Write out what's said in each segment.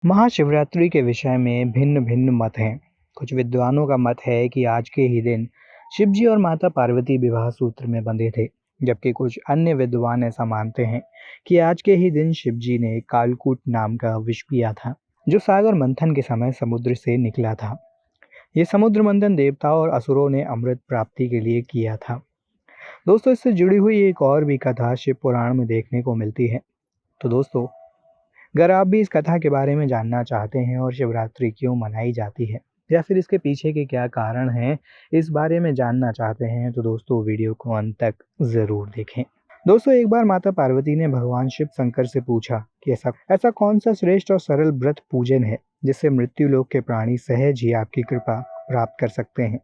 महाशिवरात्रि के विषय में भिन्न-भिन्न मत हैं। कुछ विद्वानों का मत है कि आज के ही दिन शिव जी और माता पार्वती विवाह सूत्र में बंधे थे, जबकि कुछ अन्य विद्वान ऐसा मानते हैं कि आज के ही दिन शिव जी ने कालकूट नाम का विष पिया था, जो सागर मंथन के समय समुद्र से निकला था। ये समुद्र मंथन देवताओं और असुरों ने अमृत प्राप्ति के लिए किया था। दोस्तों, इससे जुड़ी हुई एक और भी कथा शिव पुराण में देखने को मिलती है। तो दोस्तों, अगर आप भी इस कथा के बारे में जानना चाहते हैं और शिवरात्रि क्यों मनाई जाती है या फिर इसके पीछे के क्या कारण हैं, इस बारे में जानना चाहते हैं तो दोस्तों वीडियो को अंत तक ज़रूर देखें। दोस्तों, एक बार माता पार्वती ने भगवान शिव शंकर से पूछा कि ऐसा ऐसा कौन सा श्रेष्ठ और सरल व्रत पूजन है जिससे मृत्यु लोक के प्राणी सहज ही आपकी कृपा प्राप्त कर सकते हैं।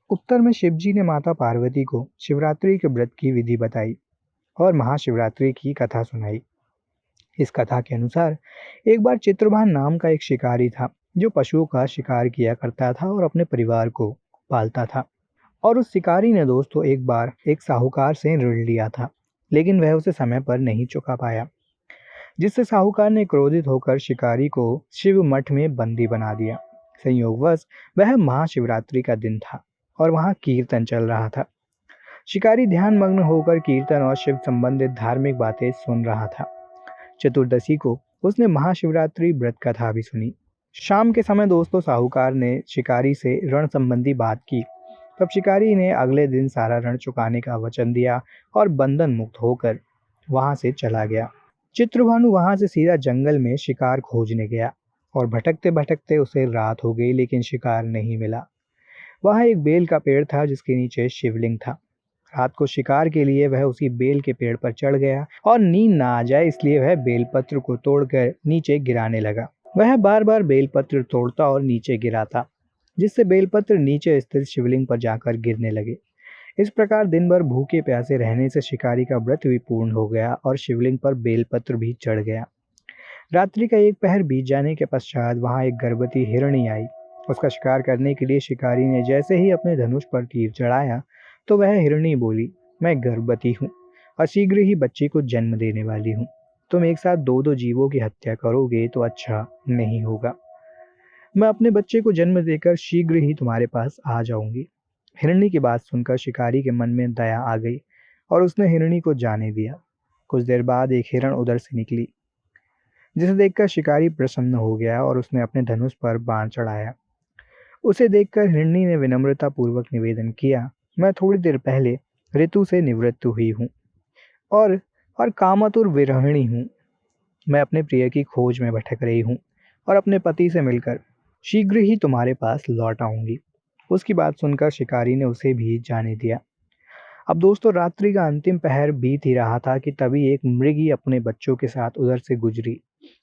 उत्तर में शिव जी ने माता पार्वती को शिवरात्रि के व्रत की विधि बताई और महाशिवरात्रि की कथा सुनाई। इस कथा के अनुसार एक बार चित्रभान नाम का एक शिकारी था, जो पशुओं का शिकार किया करता था और अपने परिवार को पालता था। और उस शिकारी ने दोस्तों एक बार एक साहूकार से ऋण लिया था, लेकिन वह उसे समय पर नहीं चुका पाया, जिससे साहूकार ने क्रोधित होकर शिकारी को शिव मठ में बंदी बना दिया। संयोगवश वह महाशिवरात्रि का दिन था और वहाँ कीर्तन चल रहा था। शिकारी ध्यान मग्न होकर कीर्तन और शिव संबंधित धार्मिक बातें सुन रहा था। चतुर्दशी को उसने महाशिवरात्रि व्रत कथा भी सुनी। शाम के समय दोस्तों साहूकार ने शिकारी से ऋण संबंधी बात की। तब शिकारी ने अगले दिन सारा ऋण चुकाने का वचन दिया और बंधन मुक्त होकर वहां से चला गया। चित्रभानु वहां से सीधा जंगल में शिकार खोजने गया और भटकते भटकते उसे रात हो गई, लेकिन शिकार नहीं मिला। वहां एक बेल का पेड़ था जिसके नीचे शिवलिंग था। रात को शिकार के लिए वह उसी बेल के पेड़ पर चढ़ गया और नींद ना आ जाए इसलिए वह बेलपत्र को तोड़कर नीचे गिराने लगा। वह बार बार बेलपत्र तोड़ता और नीचे गिराता, जिससे बेलपत्र नीचे स्थित शिवलिंग पर जाकर गिरने लगे। इस प्रकार दिन भर भूखे प्यासे रहने से शिकारी का व्रत भी पूर्ण हो गया और शिवलिंग पर बेलपत्र भी चढ़ गया। रात्रि का एक पहर बीत जाने के पश्चात वहां एक गर्भवती हिरणी आई। उसका शिकार करने के लिए शिकारी ने जैसे ही अपने धनुष पर तीर चढ़ाया तो वह हिरणी बोली, मैं गर्भवती हूँ और शीघ्र ही बच्चे को जन्म देने वाली हूँ। तुम एक साथ दो दो जीवों की हत्या करोगे तो अच्छा नहीं होगा। मैं अपने बच्चे को जन्म देकर शीघ्र ही तुम्हारे पास आ जाऊंगी। हिरणी की बात सुनकर शिकारी के मन में दया आ गई और उसने हिरणी को जाने दिया। कुछ देर बाद एक हिरण उधर से निकली, जिसे देखकर शिकारी प्रसन्न हो गया और उसने अपने धनुष पर बाण चढ़ाया। उसे देखकर हिरणी ने विनम्रता पूर्वक निवेदन किया, मैं थोड़ी देर पहले ऋतु से निवृत्त हुई हूँ और कामातुर विरहिणी हूँ। मैं अपने प्रिय की खोज में भटक रही हूँ और अपने पति से मिलकर शीघ्र ही तुम्हारे पास लौट आऊंगी। उसकी बात सुनकर शिकारी ने उसे भी जाने दिया। अब दोस्तों, रात्रि का अंतिम पहर बीत ही रहा था कि तभी एक मृगी अपने बच्चों के साथ उधर से गुजरी।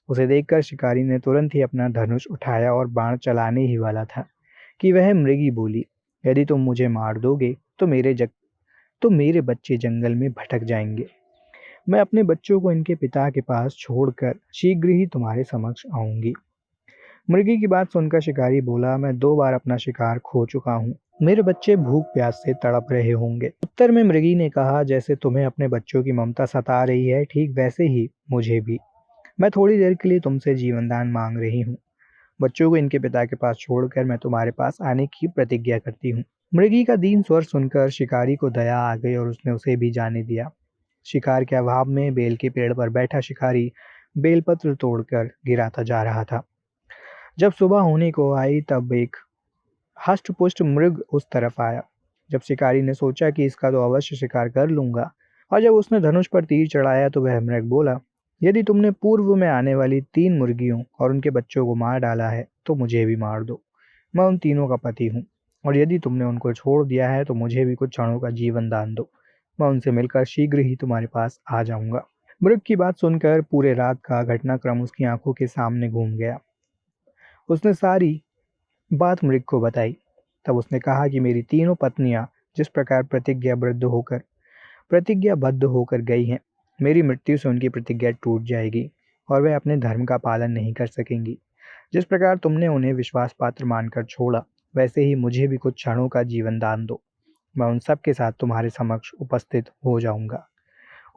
उसे देखकर शिकारी ने तुरंत ही अपना धनुष उठाया और बाण चलाने ही वाला था कि वह मृगी बोली, यदि तुम मुझे मार दोगे तो मेरे बच्चे जंगल में भटक जाएंगे। मैं अपने बच्चों को इनके पिता के पास छोड़कर शीघ्र ही तुम्हारे समक्ष आऊंगी। मृगी की बात सुनकर शिकारी बोला, मैं 2 बार अपना शिकार खो चुका हूँ। मेरे बच्चे भूख प्यास से तड़प रहे होंगे। उत्तर में मृगी ने कहा, जैसे तुम्हें अपने बच्चों की ममता सता रही है, ठीक वैसे ही मुझे भी। मैं थोड़ी देर के लिए तुमसे जीवन दान मांग रही हूँ। बच्चों को इनके पिता के पास छोड़कर मैं तुम्हारे पास आने की प्रतिज्ञा करती हूँ। मृगी का दीन स्वर सुनकर शिकारी को दया आ गई और उसने उसे भी जाने दिया। शिकार के अभाव में बेल के पेड़ पर बैठा शिकारी बेलपत्र तोड़कर गिराता जा रहा था। जब सुबह होने को आई तब एक हष्ट-पुष्ट मृग उस तरफ आया। जब शिकारी ने सोचा कि इसका तो अवश्य शिकार कर लूंगा, और जब उसने धनुष पर तीर चढ़ाया तो वह मृग बोला, यदि तुमने पूर्व में आने वाली 3 मुर्गियों और उनके बच्चों को मार डाला है तो मुझे भी मार दो। मैं उन तीनों का पति हूँ, और यदि तुमने उनको छोड़ दिया है तो मुझे भी कुछ क्षणों का जीवन दान दो। मैं उनसे मिलकर शीघ्र ही तुम्हारे पास आ जाऊंगा। मृग की बात सुनकर पूरे रात का घटनाक्रम उसकी आंखों के सामने घूम गया। उसने सारी बात मृग को बताई। तब उसने कहा कि मेरी तीनों पत्नियां जिस प्रकार प्रतिज्ञाबद्ध होकर गई हैं, मेरी मृत्यु से उनकी प्रतिज्ञा टूट जाएगी और वे अपने धर्म का पालन नहीं कर सकेंगी। जिस प्रकार तुमने उन्हें विश्वास पात्र मानकर छोड़ा, वैसे ही मुझे भी कुछ क्षणों का जीवन दान दो। मैं उन सब के साथ तुम्हारे समक्ष उपस्थित हो जाऊंगा।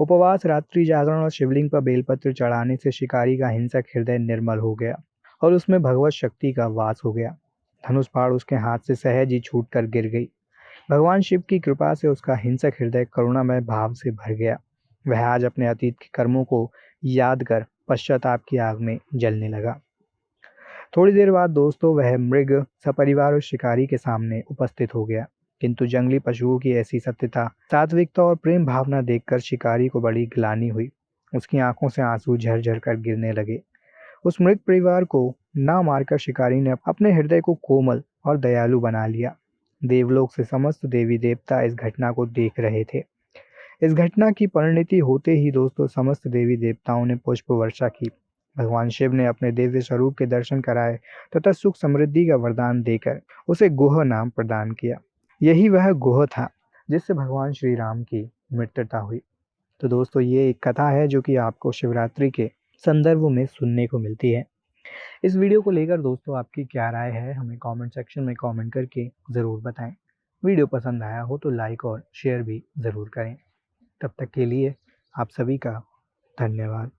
उपवास, रात्रि जागरण और शिवलिंग पर बेलपत्र चढ़ाने से शिकारी का हिंसक हृदय निर्मल हो गया और उसमें भगवत शक्ति का वास हो गया। धनुष बाण उसके हाथ से सहज ही छूटकर गिर गई। भगवान शिव की कृपा से उसका हिंसक हृदय करुणामय भाव से भर गया। वह आज अपने अतीत के कर्मों को याद कर पश्चाताप की आग में जलने लगा। थोड़ी देर बाद दोस्तों वह मृग सपरिवार उस शिकारी के सामने उपस्थित हो गया, किंतु जंगली पशुओं की ऐसी सत्यता, सात्विकता और प्रेम भावना देखकर शिकारी को बड़ी ग्लानि हुई। उसकी आंखों से आंसू झरझर कर गिरने लगे। उस मृग परिवार को ना मारकर शिकारी ने अपने हृदय को कोमल और दयालु बना लिया। देवलोक से समस्त देवी देवता इस घटना को देख रहे थे। इस घटना की परिणति होते ही दोस्तों समस्त देवी देवताओं ने पुष्प वर्षा की। भगवान शिव ने अपने दिव्य स्वरूप के दर्शन कराए तथा सुख समृद्धि का वरदान देकर उसे गुह नाम प्रदान किया। यही वह गुह था जिससे भगवान श्री राम की मृत्यता हुई। तो दोस्तों ये एक कथा है जो कि आपको शिवरात्रि के संदर्भ में सुनने को मिलती है। इस वीडियो को लेकर दोस्तों आपकी क्या राय है, हमें कमेंट सेक्शन में कमेंट करके ज़रूर बताएं। वीडियो पसंद आया हो तो लाइक और शेयर भी ज़रूर करें। तब तक के लिए आप सभी का धन्यवाद।